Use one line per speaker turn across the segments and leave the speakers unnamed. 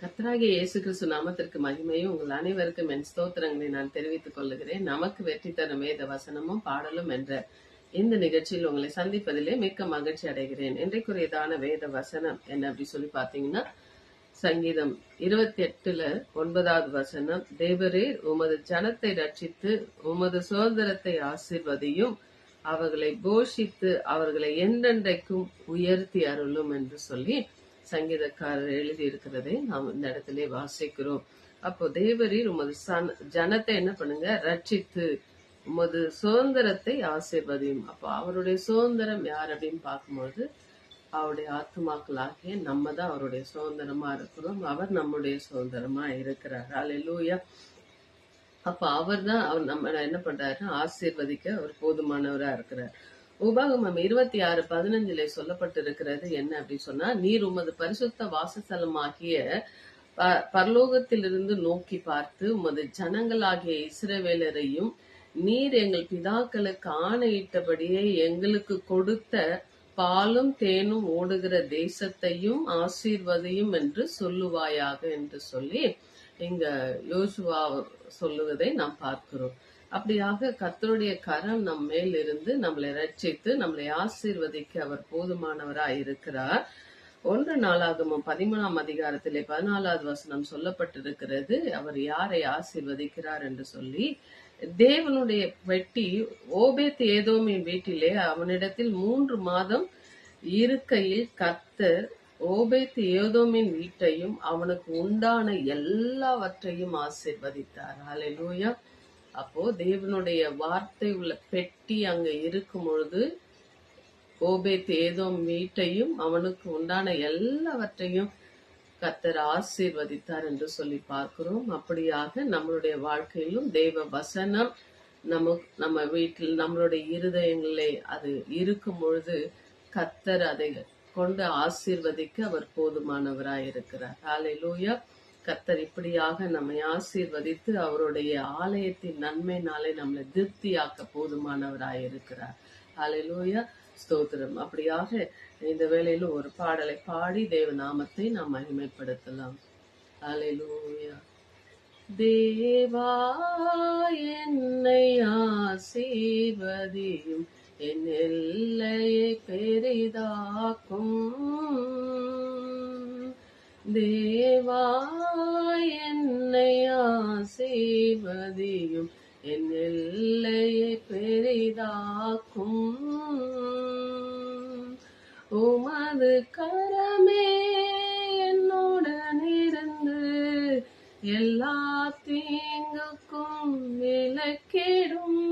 கர்த்தராகிய இயேசு கிறிஸ்து நாமத்திற்கு மகிமையும் உங்கள் அனைவருக்கும் என் ஸ்தோத்திரங்களை நான் தெரிவித்துக் கொள்ளுகிறேன். நமக்கு வெற்றி தரும் வேத வசனமும் பாடலும் என்ற இந்த நிகழ்ச்சியில் உங்களை சந்திப்பதிலே மிக்க மகிழ்ச்சி அடைகிறேன். இன்றைக்குரியதான வேத வசனம் என்ன அப்படி சொல்லி பாத்தீங்கன்னா, சங்கீதம் 28:9 வசனம், தேவரீர் உமது ஜனத்தை ரட்சித்து உமது சுதந்திரத்தை ஆசீர்வதியும், அவர்களை போஷித்து அவர்களை என்றென்றைக்கும் உயர்த்தி அருளும் என்று சொல்லி சங்கீதக்காரர் எழுதி இருக்கிறதை நாம் இந்த இடத்திலே வாசிக்கிறோம். அப்போ தேவரீர் உமது ஜனத்தை என்ன பண்ணுங்க, ரட்சித்து உமது சுதந்திரத்தை ஆசீர்வதியும். அப்போ அவருடைய சுதந்திரம் யார் அப்படின்னு பார்க்கும்போது அவருடைய ஆத்துமாக்களாகிய நம்ம தான் அவருடைய சுதந்திரமா இருக்கிறோம். அவர் நம்முடைய சுதந்திரமா இருக்கிறார். அல்லேலூயா. அப்ப அவர் தான் நம்ம என்ன பண்றாருன்னா ஆசீர்வதிக்க அவர் போதுமானவரா இருக்கிறார். உபாகமம் 26:15 சொல்லப்பட்டிருக்கிறது என்ன அப்படின்னு சொன்னா, நீர் உமது பரிசுத்த வாசஸ்தலமாகிய பரலோகத்திலிருந்து நோக்கி பார்த்து உமது ஜனங்களாகிய இஸ்ரவேலரையும் நீர் எங்கள் பிதாக்களுக்கு ஆணையிட்டபடியே எங்களுக்கு கொடுத்த பாலும் தேனும் ஓடுகிற தேசத்தையும் ஆசீர்வதியும் என்று சொல்லுவாயாக என்று சொல்லி இங்க யோசுவா சொல்லுவதை நாம் பார்க்கிறோம். அப்படியாக கர்த்தருடைய கரம் நம் மேல் இருந்து நம்மளை ரட்சித்து நம்மளை ஆசீர்வதிக்க அவர் போதுமானவராய் இருக்கிறார். 1 நாளாகமம் 13 14 வசனம் சொல்லப்பட்டிருக்கிறது. அவர் யாரை ஆசீர்வதிக்கிறார் என்று சொல்லி, தேவனுடைய வெட்டி ஓபேத் ஏதோமின் வீட்டிலே அவனிடத்தில் 3 மாதம் இருக்கையில் கர்த்தர் ஓபேத் ஏதோமின் வீட்டையும் அவனுக்கு உண்டான எல்லாவற்றையும் ஆசீர்வதித்தார். ஹல்லேலூயா. அப்போ தேவனுடைய வார்த்தை உள்ள பெட்டி அங்க இருக்கும் பொழுது ஓபேத் ஏதோம் வீட்டையும் அவனுக்கு உண்டான எல்லாவற்றையும் கர்த்தர் ஆசீர்வதித்தார் என்று சொல்லி பார்க்கிறோம். அப்படியாக நம்மளுடைய வாழ்க்கையிலும் தேவ வசனம் நம்ம வீட்டில் நம்மளுடைய இருதயங்களே அது இருக்கும் பொழுது கர்த்தர் அதை கொண்டு ஆசீர்வதிக்க அவர் போதுமானவராய் இருக்கிறார். ஹல்லேலூயா. கர்த்தர் இப்படியாக நம்மை ஆசீர்வதித்து அவருடைய ஆலயத்தின் நன்மையினாலே நம்மளை திருப்தியாக்க போதுமானவராய் இருக்கிறார். ஹல்லேலூயா. ஸ்தோத்திரம். அப்படியாக இந்த வேளையில ஒரு பாடலை பாடி தேவ நாமத்தை நாம் மகிமைப்படுத்தலாம். ஹல்லேலூயா. தேவா என்னை ஆசீர்வதியும், என் எல்லையை பெரிதாக்கும். தேவா என்னை ஆசீர்வதியும், என் எல்லையை பெரிதாக்கும். உமது கரமே என்னுடன் இருந்து எல்லா தீங்குக்கும் விலக்கிடும்.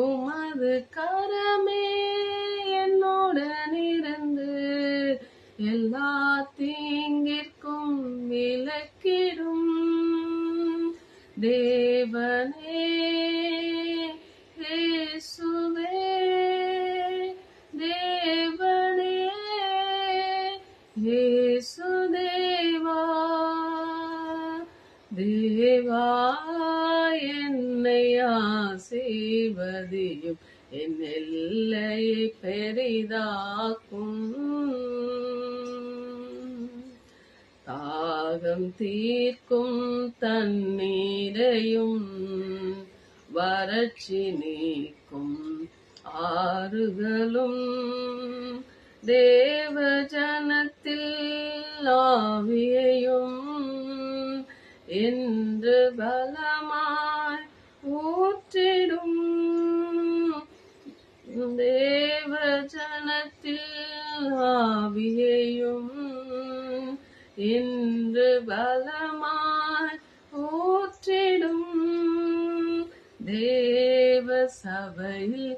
உமது கரமே என்னுடன் இருந்து எல்லா தீங்கிற்கும் விலக்கிடும். தேவனே இயேசுவே, தேவனே இயேசுதேவா, தேவா என்னை ஆசீர்வதியும், என் எல்லையை பெரிதாக்கும். தாகம் தீர்க்கும் தண்ணீரையும் வறட்சி நீக்கும் ஆறுகளும் தேவ ஜனத்தில் ஆவியையும் என்று பலமாய் ஊற்றிடும். தேவ ஜனத்தில் ஆவியையும் என்று பலமாய் ஊற்றிடும். தேவ சபையில்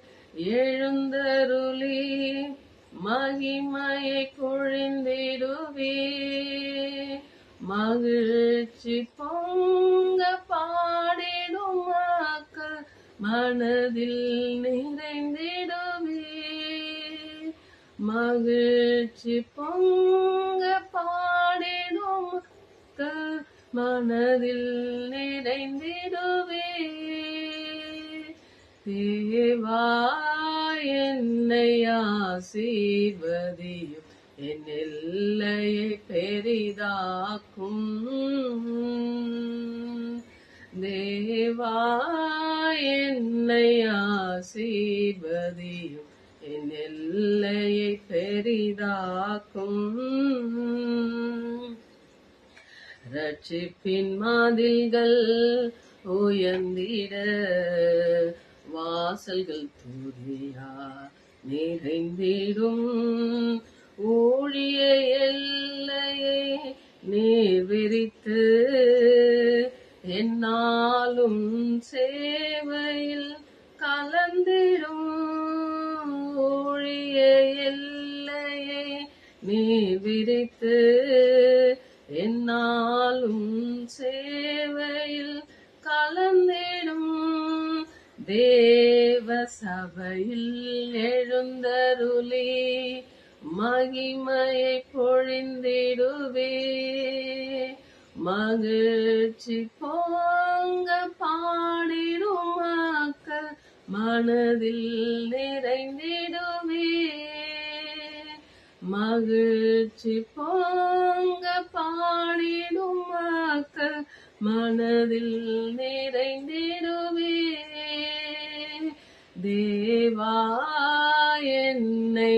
எழுந்தருளி மகிமையை பொழிந்திடுவே. மகிழ்ச்சி பொங்க பாடிடும் மக்கள் மனதில் நிறைந்திடுவே. மகிழ்ச்சி பொங்க பாடிடும் மக்கள் மனதில் நிறைந்திடுவே. தேவா என்னை ஆசீர்வதியும், என் எல்லையை பெரிதாக்கும். தேவா என்னை ஆசீர்வதியும், என் எல்லையை பெரிதாக்கும். ரட்சிப்பின் மாதில்கள் உயர்ந்திட, வாசல்கள் துதியா நிறைந்திடும். ஊழிய எல்லையை நீர் விரித்து, என்னாலும் சேவையில் கலந்திடும். ஊழிய எல்லையை நீர் விரித்து, என்னாலும் சேவையில் கலந்திடும். தேவ சபையில் எழுந்தருளி மகிமையை பொழிந்திடுவே. மகிழ்ச்சி பொங்க பாடிடும் மக்கள் மனதில் நிறைந்திடுவே. மகிழ்ச்சி பொங்க பாடிடும் மக்கள் மனதில் நிறைந்திடுவே. தேவா என்னை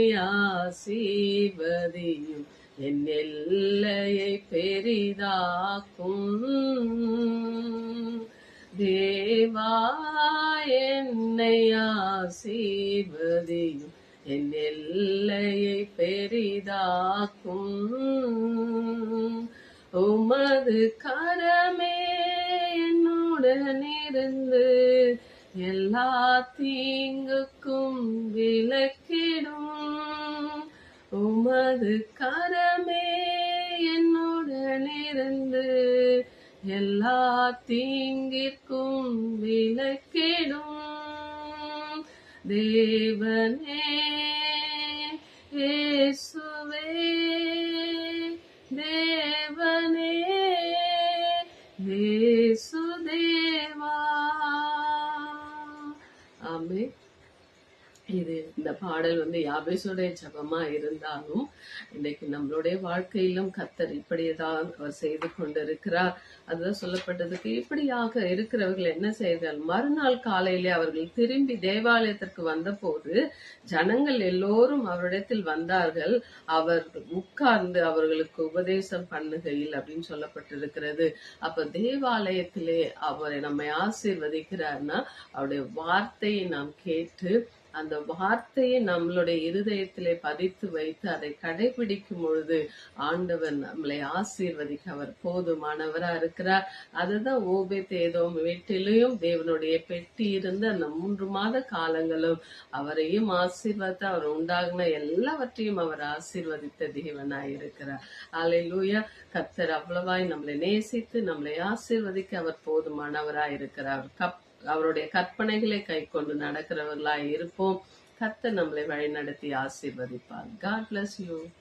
ஆசீர்வதியும், என் எல்லையை பெரிதாக்கும். தேவா என்னை ஆசீர்வதியும், என் எல்லையை பெரிதாக்கும். உமது கரமே என்னுடன் இருந்து எல்லா தீங்குக்கும் விலக்கிடும். உமது கரமே என்னுடன் இருந்து எல்லா தீங்கிற்கும் விலக்கிடும். தேவனே இயேசுவே, தேவனே இயேசுதேவா. ஆமென். இந்த பாடல் யாபேசுடைய ஜபமா இருந்தாலும் இன்னைக்கு நம்மளுடைய வாழ்க்கையிலும் கர்த்தர் இப்படியேதான் அவர் செய்து கொண்டிருக்கிறார். அதுதான் சொல்லப்பட்டதுக்கு, இப்படியாக இருக்கிறவர்கள் என்ன செய்தால், மறுநாள் காலையிலே அவர்கள் திரும்பி தேவாலயத்திற்கு வந்த போது ஜனங்கள் எல்லோரும் அவரிடத்தில் வந்தார்கள். அவர் உட்கார்ந்து அவர்களுக்கு உபதேசம் பண்ணுகையில் அப்படின்னு சொல்லப்பட்டிருக்கிறது. அப்ப தேவாலயத்திலே அவரை நம்மை ஆசீர்வதிக்கிறார்னா அவருடைய வார்த்தையை நாம் கேட்டு அந்த வார்த்தையை நம்மளுடைய இருதயத்திலே பதித்து வைத்து அதை கடைபிடிக்கும் பொழுது ஆண்டவர் நம்மளை ஆசீர்வதிக்க அவர் போதுமானவரா இருக்கிறார். அதுதான் ஓபேத்-ஏதோம் வீட்டிலையும் தேவனுடைய பெட்டி இருந்து அந்த 3 மாத காலங்களும் அவரையும் ஆசீர்வதித்து அவர் உண்டாகின எல்லாவற்றையும் அவர் ஆசீர்வதித்த தேவனாய் இருக்கிறார். அல்லேலூயா. கர்த்தர் அவ்வளவாய் நம்மளை நேசித்து நம்மளை ஆசீர்வதிக்க அவர் போதுமானவராய் இருக்கிறார். அவருடைய கற்பனைகளை கை கொண்டு நடக்கிறவர்களாய் இருப்போம். கர்த்தர் நம்மளை வழி நடத்தி ஆசீர்வதிப்பார். God bless you.